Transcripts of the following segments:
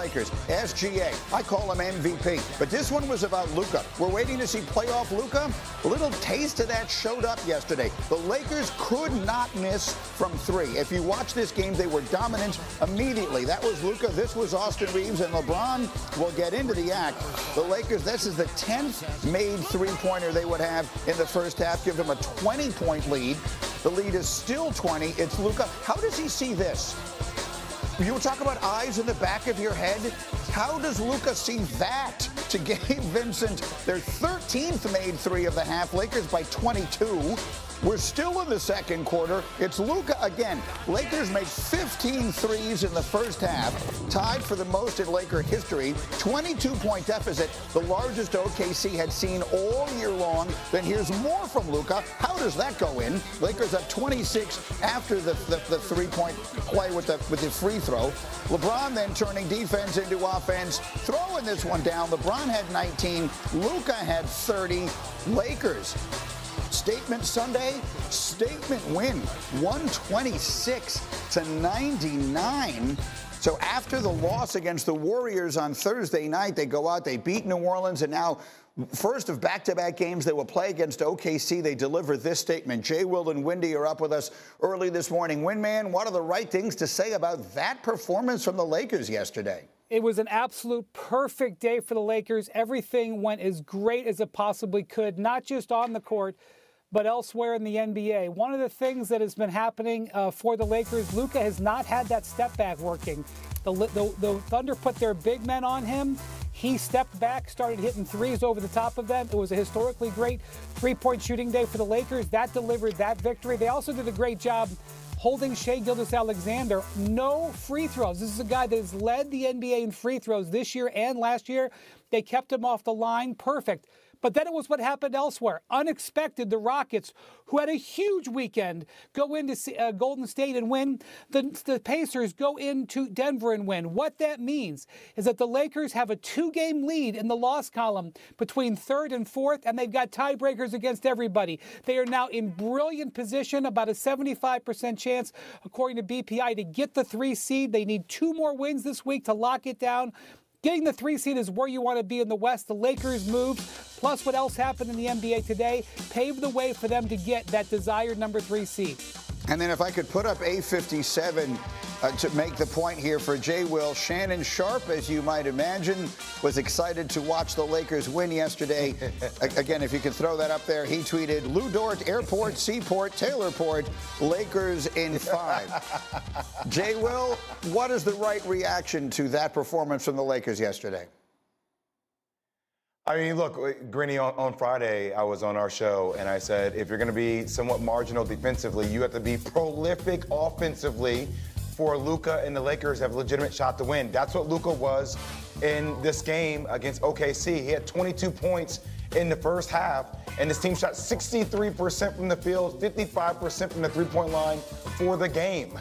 Lakers. SGA, I call him MVP. But this one was about Luka. We're waiting to see playoff Luka. A little taste of that showed up yesterday. The Lakers could not miss from three. If you watch this game, they were dominant immediately. That was Luka. This was Austin Reeves, and LeBron will get into the act. The Lakers, this is the 10th made three-pointer they would have in the first half. Give them a 20-point lead. The lead is still 20. It's Luka. How does he see this? You talk about eyes in the back of your head. How does Luka see that to Gabe Vincent? Their 13th made three of the half. Lakers by 22. We're still in the second quarter. It's Luka again. Lakers make 15 threes in the first half, tied for the most in Laker history. 22-point deficit, the largest OKC had seen all year long. Then here's more from Luka. How does that go in? Lakers up 26 after the three-point play with the free throw. LeBron then turning defense into offense, throwing this one down. LeBron had 19. Luka had 30. Lakers. Statement Sunday, statement win, 126-99. So after the loss against the Warriors on Thursday night, they go out, they beat New Orleans, and now first of back-to-back games they will play against OKC. They deliver this statement. Jay, Will, and Wendy are up with us early this morning. Windman, what are the right things to say about that performance from the Lakers yesterday? It was an absolute perfect day for the Lakers. Everything went as great as it possibly could, not just on the court, but elsewhere in the NBA. One of the things that has been happening for the Lakers, Luka has not had that step back working. The Thunder put their big men on him. He stepped back, started hitting threes over the top of them. It was a historically great three-point shooting day for the Lakers. That delivered that victory. They also did a great job holding Shai Gilgeous-Alexander. No free throws. This is a guy that has led the NBA in free throws this year and last year. They kept him off the line. Perfect. But then it was what happened elsewhere. Unexpected, the Rockets, who had a huge weekend, go into Golden State and win. The Pacers go into Denver and win. What that means is that the Lakers have a 2-game lead in the loss column between third and fourth, and they've got tiebreakers against everybody. They are now in brilliant position, about a 75% chance, according to BPI, to get the 3 seed. They need 2 more wins this week to lock it down. Getting the 3 seed is where you want to be in the West. The Lakers moved, plus what else happened in the NBA today, paved the way for them to get that desired number 3 seed. And then if I could put up A57 to make the point here for Jay Will, Shannon Sharp, as you might imagine, was excited to watch the Lakers win yesterday. Again, if you could throw that up there, he tweeted, Lou Dort, Airport, Seaport, Taylorport, Lakers in 5. Jay Will, what is the right reaction to that performance from the Lakers yesterday? I mean, look, Grinny, on Friday, I was on our show, and I said, if you're going to be somewhat marginal defensively, you have to be prolific offensively for Luka and the Lakers have a legitimate shot to win. That's what Luka was in this game against OKC. He had 22 points in the first half, and his team shot 63% from the field, 55% from the three-point line for the game.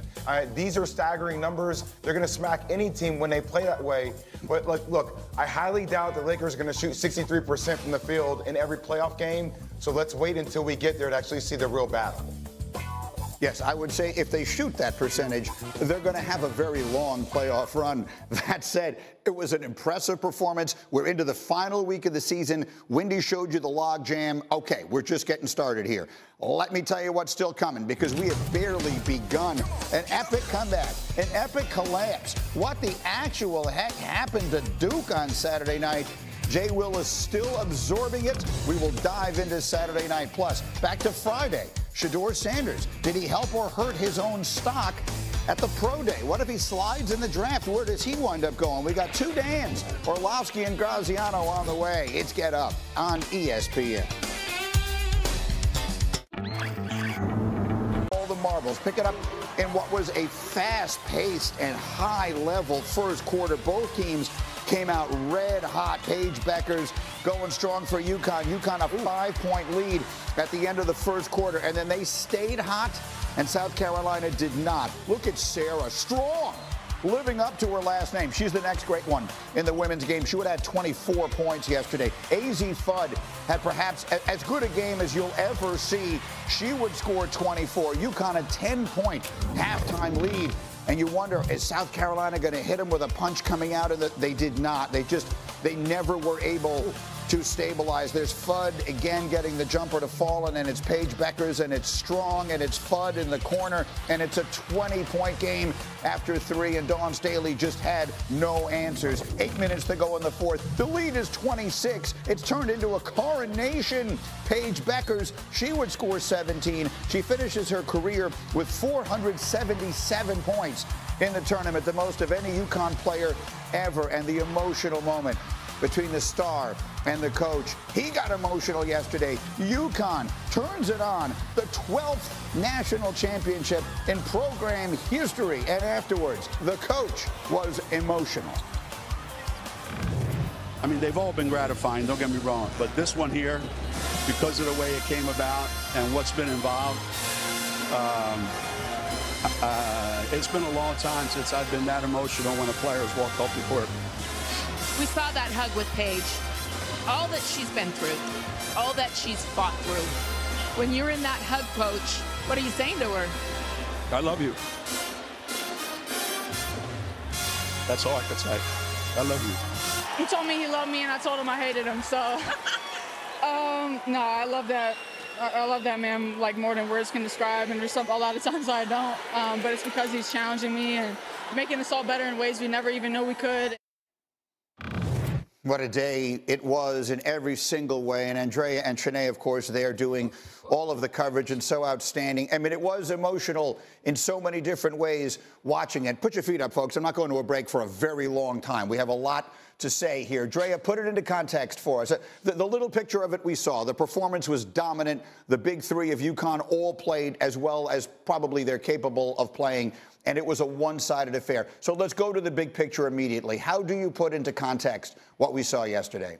These are staggering numbers. They're going to smack any team when they play that way. But look, I highly doubt the Lakers are going to shoot 63% from the field in every playoff game. So let's wait until we get there to actually see the real battle. Yes, I would say if they shoot that percentage, they're going to have a very long playoff run. That said, it was an impressive performance. We're into the final week of the season. Wendy showed you the log jam. Okay, we're just getting started here. Let me tell you what's still coming, because we have barely begun. An epic comeback, an epic collapse. What the actual heck happened to Duke on Saturday night? Jay Will is still absorbing it. We will dive into Saturday Night Plus. Back to Friday. Shedeur Sanders, did he help or hurt his own stock at the Pro Day? What if he slides in the draft? Where does he wind up going? We got 2 Dans, Orlovsky and Graziano on the way. It's Get Up on ESPN. All the marbles. Pick it up in what was a fast-paced and high-level first quarter. Both teams came out red hot. Paige Beckers going strong for UConn. UConn a 5-point lead at the end of the first quarter, and then they stayed hot, and South Carolina did not. Look at Sarah Strong living up to her last name. She's the next great one in the women's game. She would have had 24 points yesterday. AZ Fudd had perhaps as good a game as you'll ever see. She would score 24. UConn a 10-point halftime lead And you wonder, is South Carolina going to hit them with a punch coming out? And they did not. They never were able to stabilize. There's Fudd again getting the jumper to fall, and then it's Paige Beckers, and it's Strong, and it's Fudd in the corner, and it's a 20-point game after 3, and Dawn Staley just had no answers. 8 minutes to go in the fourth. The lead is 26. It's turned into a coronation. Paige Beckers, she would score 17. She finishes her career with 477 points in the tournament, the most of any UConn player ever, and the emotional moment between the star and the coach. He got emotional yesterday. UConn turns it on. The 12th national championship in program history. And afterwards, the coach was emotional. I mean, they've all been gratifying, don't get me wrong. But this one here, because of the way it came about and what's been involved, it's been a long time since I've been that emotional when a player has walked off the court. We saw that hug with Paige. All that she's been through, all that she's fought through. When you're in that hug, Coach, what are you saying to her? I love you. That's all I could say. I love you. He told me he loved me, and I told him I hated him. So, no, I love that. I love that man like more than words can describe, and there's a lot of times I don't. But it's because he's challenging me and making us all better in ways we never even knew we could. What a day it was in every single way. And Andrea and Shanae, of course, they are doing all of the coverage and so outstanding. I mean, it was emotional in so many different ways watching it. Put your feet up, folks. I'm not going to a break for a very long time. We have a lot to say here. Drea, put it into context for us. The little picture of it we saw, the performance was dominant. The big three of UConn all played as well as probably they're capable of playing, and it was a one-sided affair. So let's go to the big picture immediately. How do you put into context what we saw yesterday?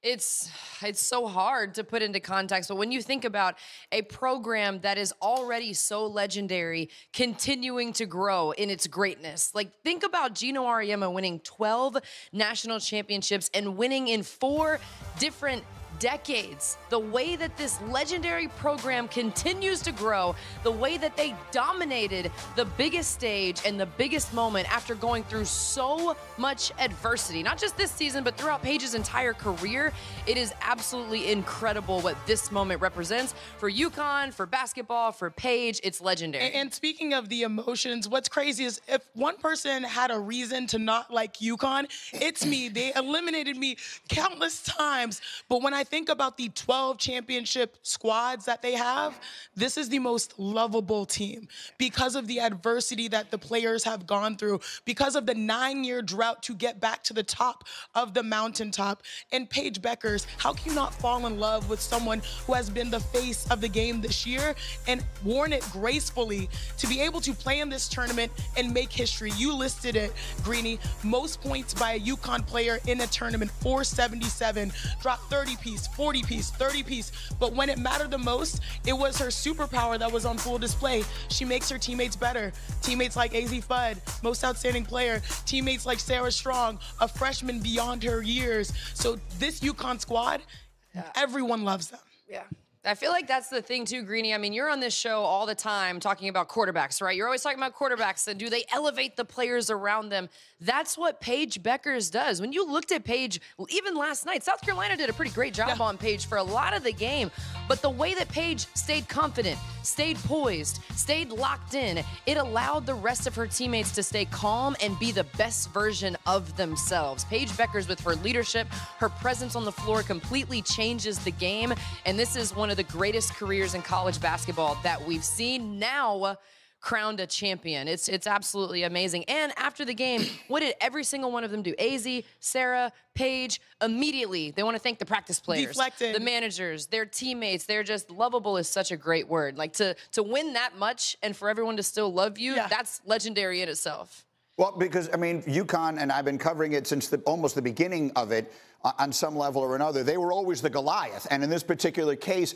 It's so hard to put into context, but when you think about a program that is already so legendary continuing to grow in its greatness, like think about Gino Auriemma winning 12 national championships and winning in 4 different decades. The way that this legendary program continues to grow, the way that they dominated the biggest stage and the biggest moment after going through so much adversity, not just this season, but throughout Paige's entire career. It is absolutely incredible what this moment represents for UConn, for basketball, for Paige. It's legendary. And speaking of the emotions, what's crazy is if one person had a reason to not like UConn, it's me. They eliminated me countless times. But when I think about the 12 championship squads that they have, this is the most lovable team because of the adversity that the players have gone through, because of the 9-year drought to get back to the top of the mountaintop. And Paige Beckers, how can you not fall in love with someone who has been the face of the game this year and worn it gracefully to be able to play in this tournament and make history? You listed it, Greeny. Most points by a UConn player in a tournament, 477, dropped 30-piece, 40-piece, 30-piece. But when it mattered the most, it was her superpower that was on full display. She makes her teammates better. Teammates like AZ Fudd, most outstanding player. Teammates like Sarah Strong, a freshman beyond her years. So this UConn squad, everyone loves them. Yeah. I feel like that's the thing too, Greeny. I mean, you're on this show all the time talking about quarterbacks, right? You're always talking about quarterbacks and do they elevate the players around them? That's what Paige Beckers does. When you looked at Paige, even last night, South Carolina did a pretty great job on Paige for a lot of the game. But the way that Paige stayed confident, stayed poised, stayed locked in, it allowed the rest of her teammates to stay calm and be the best version of themselves. Paige Beckers, with her leadership, her presence on the floor completely changes the game. And this is one of the greatest careers in college basketball that we've seen, now crowned a champion. It's absolutely amazing. And after the game, what did every single one of them do? AZ, Sarah, Paige, immediately they want to thank the practice players, the managers, their teammates. They're just lovable is such a great word. Like to win that much and for everyone to still love you, that's legendary in itself. Well, because, I mean, UConn, and I've been covering it since almost the beginning of it, on some level or another, they were always the Goliath. And in this particular case,